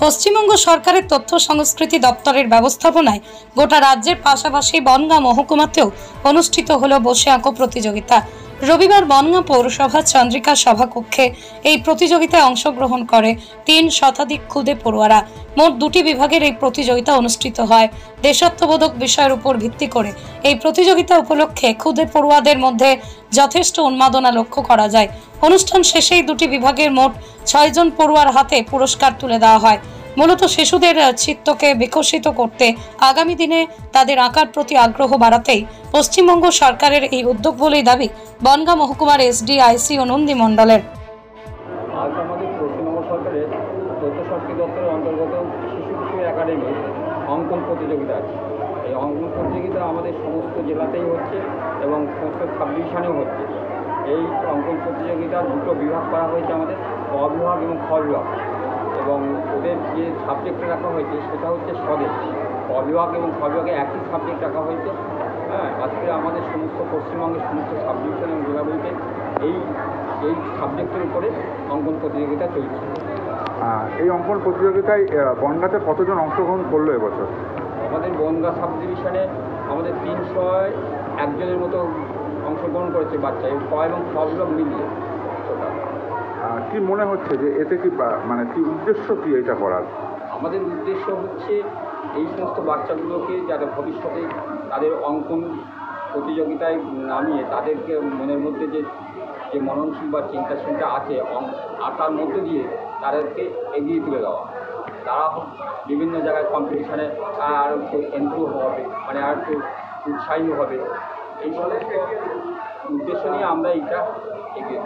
পশ্চিমবঙ্গ সরকারের তথ্য সংস্কৃতি দপ্তরের ব্যবস্থাপনায় গোটা রাজ্যের পাশাপাশি বনগাঁ মহকুমাতেও অনুষ্ঠিত হলো বসে আঁকো প্রতিযোগিতা। রবিবার বনগাঁ পৌরসভার চন্দ্রিকা সভাকক্ষে এই প্রতিযোগিতায় অংশগ্রহণ করে ৩ শতাধিক খুদে পড়ুয়ারা। মোট 2টি বিভাগের এই প্রতিযোগিতা অনুষ্ঠিত হয়। দেশাত্মবোধক বিষয়ের উপর ভিত্তি করে এই প্রতিযোগিতা উপলক্ষে খুদে পড়ুয়াদের মধ্যে যথেষ্ট উন্মাদনা লক্ষ্য করা যায়। অনুষ্ঠান শেষেই 2টি বিভাগের মোট 6 জন পড়ুয়ার হাতে পুরস্কার তুলে দেওয়া হয়। মূলত শিশুদের চিত্তকে বিকশিত করতে আগামী দিনে তাদের আঁকার প্রতি আগ্রহ বাড়াতেই পশ্চিমবঙ্গ সরকারের এই উদ্যোগ বলেই দাবি বনগাঁ মহকুমার এসডিআইসি নন্দী মণ্ডলের। আজ আমাদের পশ্চিমবঙ্গ সরকারের তথ্য সংস্কৃতি দপ্তরের অন্তর্গত শিশু কিশোর একাডেমি অঙ্কন প্রতিযোগিতা আছে। এই অঙ্কন প্রতিযোগিতা আমাদের সমস্ত জেলাতেই হচ্ছে এবং সমস্ত সাব ডিভিশনেও হচ্ছে। এই অঙ্কন প্রতিযোগিতার 2টো বিভাগ করা হয়েছে, আমাদের ক বিভাগ এবং খ বিভাগ, এবং ওদের যে সাবজেক্ট রাখা হয়েছে সেটা হচ্ছে স্বদেশ। ক বিভাগ এবং খ বিভাগে একই সাবজেক্ট রাখা হয়েছে। আজকে আমাদের সমস্ত পশ্চিমবঙ্গের সমস্ত সাব ডিভিশন এবং জেলাগুলিতে এই সাবজেক্টের উপরে অঙ্কন প্রতিযোগিতা চলছে। এই অঙ্কন প্রতিযোগিতায় বনগাঁতে কতজন অংশগ্রহণ করলো এবছর? আমাদের বনগাঁ সাব ডিভিশনে আমাদের 301 জনের মতো অংশগ্রহণ করেছে বাচ্চা, এবং ক এবং খ বিভাগ মিলিয়ে। কি মনে হচ্ছে যে এতে কি মানে কি উদ্দেশ্য কি এটা করার? আমাদের উদ্দেশ্য হচ্ছে এই সমস্ত বাচ্চাগুলোকে যাতে ভবিষ্যতে তাদের অঙ্কন প্রতিযোগিতায় নামিয়ে তাদেরকে মনের মধ্যে যে মননশীল বা চিন্তাশীলটা আছে আঁকার মধ্যে দিয়ে তাদেরকে এগিয়ে তুলে দেওয়া। তারা বিভিন্ন জায়গায় কম্পিটিশানে আর একটু এন্ট্রি হবে, মানে আর একটু উৎসাহী হবে। এই সমস্ত উদ্দেশ্য নিয়ে আমরা এইটা এগিয়ে